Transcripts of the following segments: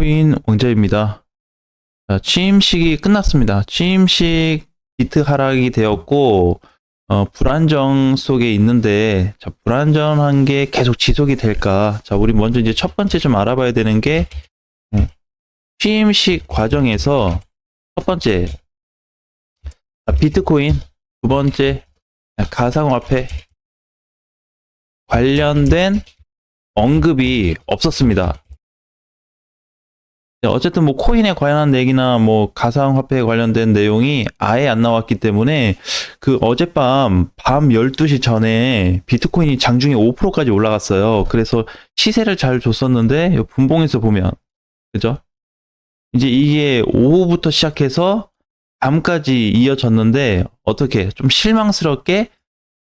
비트코인 왕자입니다. 자, 취임식이 끝났습니다. 취임식 비트 하락이 되었고, 불안정 속에 있는데, 자, 불안정한 게 계속 지속이 될까? 자, 우리 먼저 이제 첫 번째 좀 알아봐야 되는 게, 취임식 과정에서 첫 번째, 비트코인, 두 번째, 가상화폐 관련된 언급이 없었습니다. 어쨌든 뭐 코인에 관한 얘기나 뭐 가상화폐에 관련된 내용이 아예 안 나왔기 때문에 그 어젯밤 밤 12시 전에 비트코인이 장중에 5%까지 올라갔어요. 그래서 시세를 잘 줬었는데 분봉에서 보면 그죠? 이제 이게 오후부터 시작해서 밤까지 이어졌는데 어떻게 좀 실망스럽게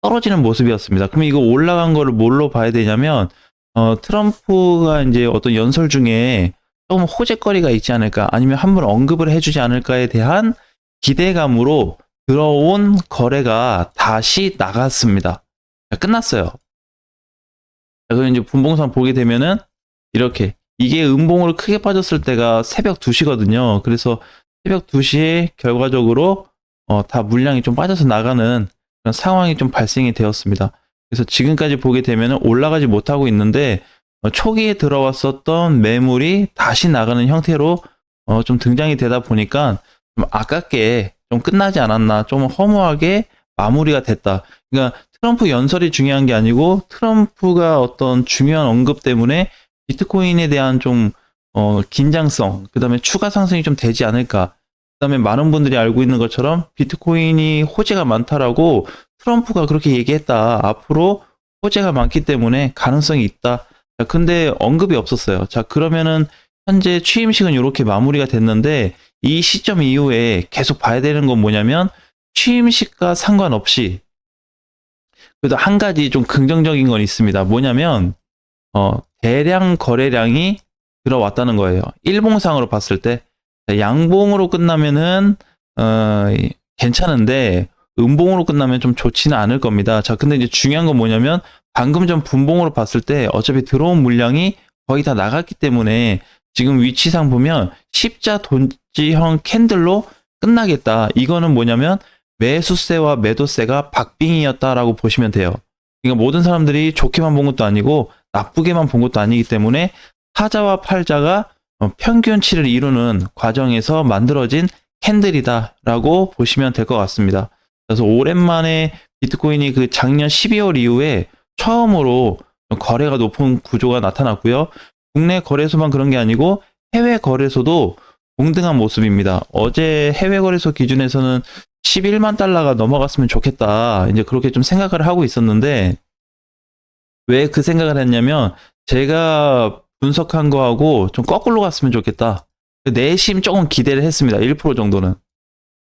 떨어지는 모습이었습니다. 그럼 이거 올라간 거를 뭘로 봐야 되냐면 트럼프가 이제 어떤 연설 중에 조금 호재거리가 있지 않을까 아니면 한번 언급을 해주지 않을까에 대한 기대감으로 들어온 거래가 다시 나갔습니다. 자, 끝났어요. 자, 그럼 이제 분봉상 보게 되면은 이렇게 이게 음봉으로 크게 빠졌을 때가 새벽 2시거든요. 그래서 새벽 2시에 결과적으로 다 물량이 좀 빠져서 나가는 그런 상황이 좀 발생이 되었습니다. 그래서 지금까지 보게 되면은 올라가지 못하고 있는데 초기에 들어왔었던 매물이 다시 나가는 형태로 좀 등장이 되다 보니까 좀 아깝게 좀 끝나지 않았나, 좀 허무하게 마무리가 됐다. 그러니까 트럼프 연설이 중요한 게 아니고 트럼프가 어떤 중요한 언급 때문에 비트코인에 대한 좀 긴장성, 그 다음에 추가 상승이 좀 되지 않을까. 그 다음에 많은 분들이 알고 있는 것처럼 비트코인이 호재가 많다라고 트럼프가 그렇게 얘기했다. 앞으로 호재가 많기 때문에 가능성이 있다. 자, 근데 언급이 없었어요. 자, 그러면은 현재 취임식은 이렇게 마무리가 됐는데 이 시점 이후에 계속 봐야 되는 건 뭐냐면 취임식과 상관없이 그래도 한 가지 좀 긍정적인 건 있습니다. 뭐냐면 대량 거래량이 들어왔다는 거예요. 일봉상으로 봤을 때 양봉으로 끝나면은 괜찮은데 음봉으로 끝나면 좀 좋지는 않을 겁니다. 자, 근데 이제 중요한 건 뭐냐면 방금 전 분봉으로 봤을 때 어차피 들어온 물량이 거의 다 나갔기 때문에 지금 위치상 보면 십자 돈지형 캔들로 끝나겠다. 이거는 뭐냐면 매수세와 매도세가 박빙이었다라고 보시면 돼요. 그러니까 모든 사람들이 좋게만 본 것도 아니고 나쁘게만 본 것도 아니기 때문에 사자와 팔자가 평균치를 이루는 과정에서 만들어진 캔들이다라고 보시면 될 것 같습니다. 그래서 오랜만에 비트코인이 그 작년 12월 이후에 처음으로 거래가 높은 구조가 나타났고요. 국내 거래소만 그런 게 아니고 해외 거래소도 동등한 모습입니다. 어제 해외 거래소 기준에서는 11만 달러가 넘어갔으면 좋겠다. 이제 그렇게 좀 생각을 하고 있었는데 왜 그 생각을 했냐면 제가 분석한 거하고 좀 거꾸로 갔으면 좋겠다. 내심 조금 기대를 했습니다. 1% 정도는.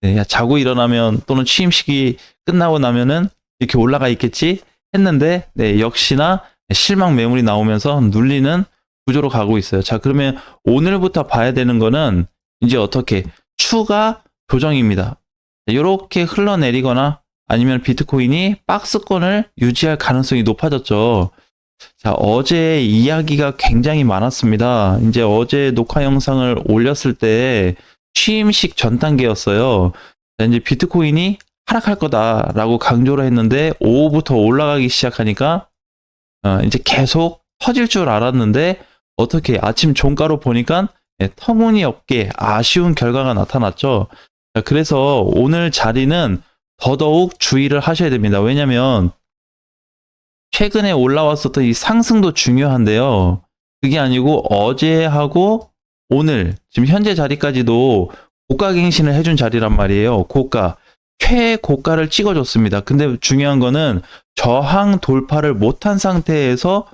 네, 자고 일어나면 또는 취임식이 끝나고 나면은 이렇게 올라가 있겠지 했는데 네, 역시나 실망 매물이 나오면서 눌리는 구조로 가고 있어요. 자, 그러면 오늘부터 봐야 되는 거는 이제 어떻게 추가 조정입니다. 이렇게 흘러내리거나 아니면 비트코인이 박스권을 유지할 가능성이 높아졌죠. 자, 어제 이야기가 굉장히 많았습니다. 이제 어제 녹화 영상을 올렸을 때 취임식 전 단계였어요. 자, 이제 비트코인이 하락할 거다라고 강조를 했는데 오후부터 올라가기 시작하니까 이제 계속 터질 줄 알았는데 어떻게 아침 종가로 보니까 터무니없게 아쉬운 결과가 나타났죠. 자, 그래서 오늘 자리는 더더욱 주의를 하셔야 됩니다. 왜냐면 최근에 올라왔었던 이 상승도 중요한데요. 그게 아니고 어제하고 오늘 지금 현재 자리까지도 고가 갱신을 해준 자리란 말이에요. 고가 최고가를 찍어줬습니다. 근데 중요한 거는 저항 돌파를 못한 상태에서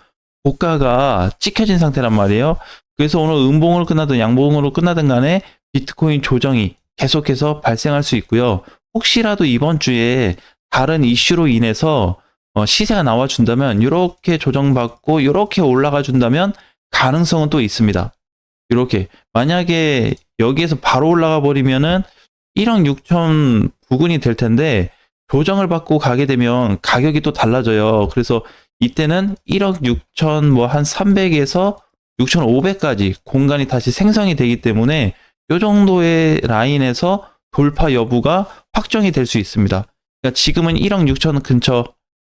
고가가 찍혀진 상태란 말이에요. 그래서 오늘 음봉으로 끝나든 양봉으로 끝나든 간에 비트코인 조정이 계속해서 발생할 수 있고요. 혹시라도 이번 주에 다른 이슈로 인해서 시세가 나와준다면 이렇게 조정받고 이렇게 올라가 준다면 가능성은 또 있습니다. 이렇게 만약에 여기에서 바로 올라가 버리면은 1억 6천 부근이 될 텐데 조정을 받고 가게 되면 가격이 또 달라져요. 그래서 이때는 1억 6천 뭐 한 300에서 6,500까지 공간이 다시 생성이 되기 때문에 이 정도의 라인에서 돌파 여부가 확정이 될 수 있습니다. 그러니까 지금은 1억 6천 근처,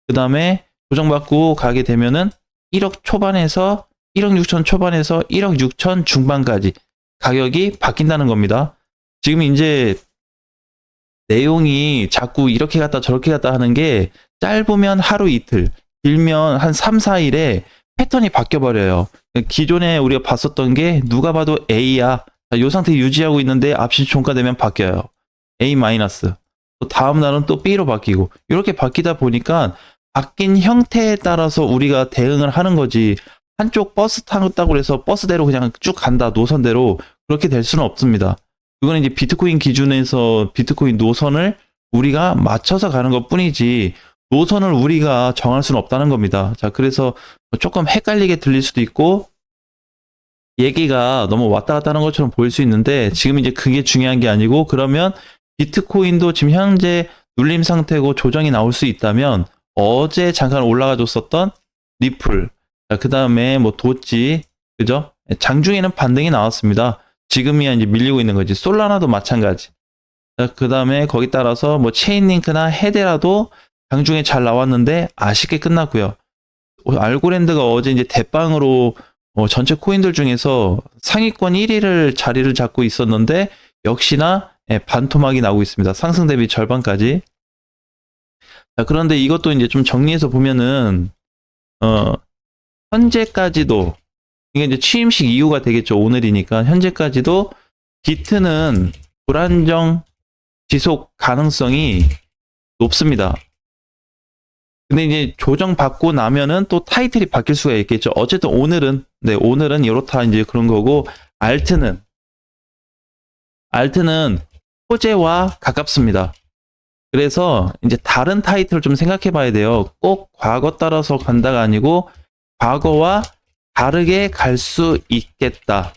그 다음에 조정받고 가게 되면은 1억 초반에서 1억 6천 초반에서 1억 6천 중반까지 가격이 바뀐다는 겁니다. 지금 이제 내용이 자꾸 이렇게 갔다 저렇게 갔다 하는 게 짧으면 하루 이틀, 길면 한 3, 4일에 패턴이 바뀌어버려요. 기존에 우리가 봤었던 게 누가 봐도 A야. 이 상태 유지하고 있는데 앞시 종가되면 바뀌어요. A 마이너스. 또 다음 날은 또 B로 바뀌고 이렇게 바뀌다 보니까 바뀐 형태에 따라서 우리가 대응을 하는 거지 한쪽 버스 타고 해서 버스대로 그냥 쭉 간다 노선대로 그렇게 될 수는 없습니다. 그거는 이제 비트코인 기준에서 비트코인 노선을 우리가 맞춰서 가는 것 뿐이지 노선을 우리가 정할 수는 없다는 겁니다. 자, 그래서 조금 헷갈리게 들릴 수도 있고 얘기가 너무 왔다 갔다 하는 것처럼 보일 수 있는데 지금 이제 그게 중요한 게 아니고 그러면 비트코인도 지금 현재 눌림 상태고 조정이 나올 수 있다면 어제 잠깐 올라가 줬었던 리플, 그 다음에 뭐 도지, 그죠? 장중에는 반등이 나왔습니다. 지금이야 이제 밀리고 있는 거지. 솔라나도 마찬가지. 그 다음에 거기 따라서 뭐 체인링크나 헤데라도 장중에 잘 나왔는데 아쉽게 끝났고요. 알고랜드가 어제 이제 대빵으로 전체 코인들 중에서 상위권 1위를 자리를 잡고 있었는데 역시나 반토막이 나오고 있습니다. 상승 대비 절반까지. 자, 그런데 이것도 이제 좀 정리해서 보면은 현재까지도 이게 이제 취임식 이후가 되겠죠. 오늘이니까 현재까지도 비트는 불안정 지속 가능성이 높습니다. 근데 이제 조정받고 나면은 또 타이틀이 바뀔 수가 있겠죠. 어쨌든 오늘은 이렇다 이제 그런 거고 알트는 호재와 가깝습니다. 그래서 이제 다른 타이틀을 좀 생각해 봐야 돼요. 꼭 과거 따라서 간다가 아니고 과거와 다르게 갈 수 있겠다.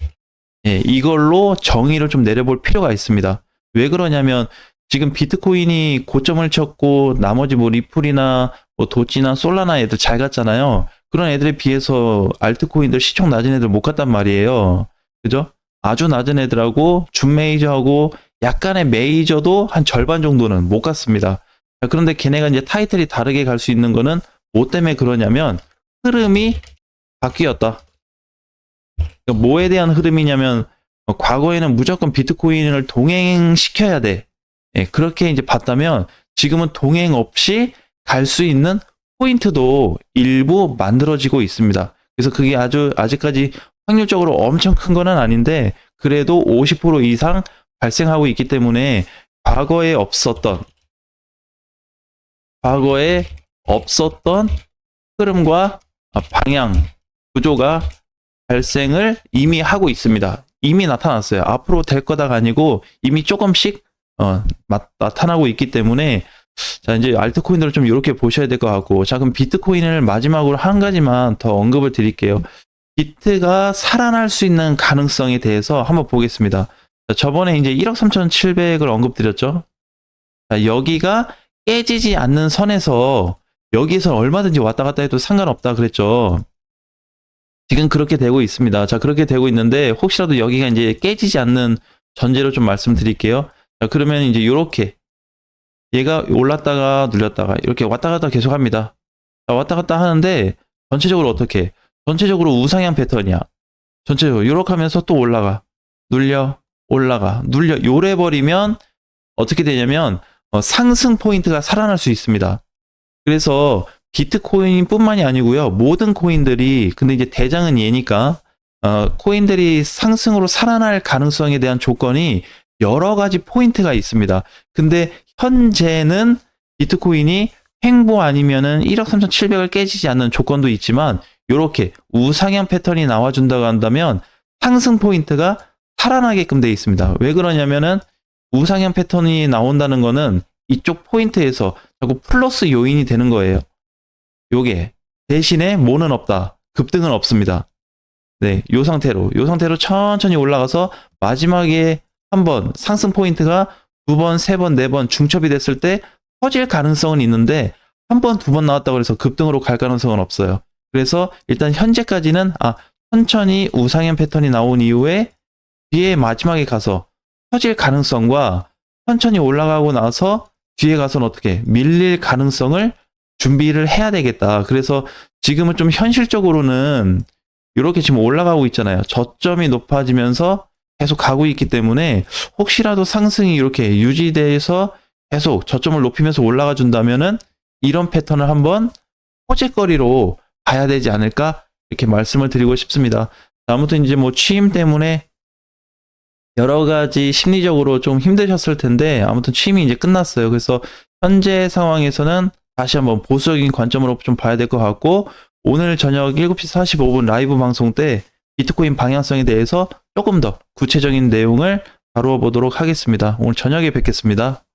예, 이걸로 정의를 좀 내려볼 필요가 있습니다. 왜 그러냐면 지금 비트코인이 고점을 쳤고 나머지 뭐 리플이나 뭐 도지나 솔라나 애들 잘 갔잖아요. 그런 애들에 비해서 알트코인들 시총 낮은 애들 못 갔단 말이에요. 그죠? 아주 낮은 애들하고 준 메이저하고 약간의 메이저도 한 절반 정도는 못 갔습니다. 그런데 걔네가 이제 타이틀이 다르게 갈 수 있는 거는 뭐 때문에 그러냐면 흐름이 바뀌었다. 뭐에 대한 흐름이냐면 과거에는 무조건 비트코인을 동행시켜야 돼. 예, 그렇게 이제 봤다면 지금은 동행 없이 갈 수 있는 포인트도 일부 만들어지고 있습니다. 그래서 그게 아직까지 확률적으로 엄청 큰 거는 아닌데 그래도 50% 이상 발생하고 있기 때문에 과거에 없었던 흐름과 방향, 구조가 발생을 이미 하고 있습니다. 이미 나타났어요. 앞으로 될 거다가 아니고 이미 조금씩 나타나고 있기 때문에 자, 이제 알트코인들을 좀 이렇게 보셔야 될 것 같고 자, 그럼 비트코인을 마지막으로 한 가지만 더 언급을 드릴게요. 비트가 살아날 수 있는 가능성에 대해서 한번 보겠습니다. 자, 저번에 이제 1억 3,700을 언급드렸죠. 자, 여기가 깨지지 않는 선에서 여기에서 얼마든지 왔다 갔다 해도 상관없다 그랬죠. 지금 그렇게 되고 있습니다. 자, 그렇게 되고 있는데 혹시라도 여기가 이제 깨지지 않는 전제로 좀 말씀드릴게요. 자, 그러면 이제 이렇게 얘가 올랐다가 눌렸다가 이렇게 왔다 갔다 계속 합니다. 자, 왔다 갔다 하는데 전체적으로 어떻게? 전체적으로 우상향 패턴이야. 전체적으로 이렇게 하면서 또 올라가. 눌려. 올라가. 눌려. 요래 버리면 어떻게 되냐면 상승 포인트가 살아날 수 있습니다. 그래서 비트코인뿐만이 아니고요. 모든 코인들이 근데 이제 대장은 얘니까 코인들이 상승으로 살아날 가능성에 대한 조건이 여러 가지 포인트가 있습니다. 근데 현재는 비트코인이 횡보 아니면은 1억 3,700을 깨지지 않는 조건도 있지만 이렇게 우상향 패턴이 나와준다고 한다면 상승 포인트가 살아나게끔 되어 있습니다. 왜 그러냐면은 우상향 패턴이 나온다는 거는 이쪽 포인트에서 자꾸 플러스 요인이 되는 거예요. 요게 대신에 뭐는 없다. 급등은 없습니다. 네, 요 상태로 천천히 올라가서 마지막에 한번 상승 포인트가 두 번, 세 번, 네 번 중첩이 됐을 때 터질 가능성은 있는데 한 번, 두 번 나왔다고 해서 급등으로 갈 가능성은 없어요. 그래서 일단 현재까지는 천천히 우상향 패턴이 나온 이후에 뒤에 마지막에 가서 터질 가능성과 천천히 올라가고 나서 뒤에 가서는 어떻게 밀릴 가능성을 준비를 해야 되겠다. 그래서 지금은 좀 현실적으로는 이렇게 지금 올라가고 있잖아요. 저점이 높아지면서 계속 가고 있기 때문에 혹시라도 상승이 이렇게 유지돼서 계속 저점을 높이면서 올라가 준다면은 이런 패턴을 한번 호재거리로 봐야 되지 않을까 이렇게 말씀을 드리고 싶습니다. 아무튼 이제 뭐 취임 때문에 여러 가지 심리적으로 좀 힘드셨을 텐데 아무튼 취임이 이제 끝났어요. 그래서 현재 상황에서는 다시 한번 보수적인 관점으로 좀 봐야 될 것 같고 오늘 저녁 7시 45분 라이브 방송 때 비트코인 방향성에 대해서 조금 더 구체적인 내용을 다루어 보도록 하겠습니다. 오늘 저녁에 뵙겠습니다.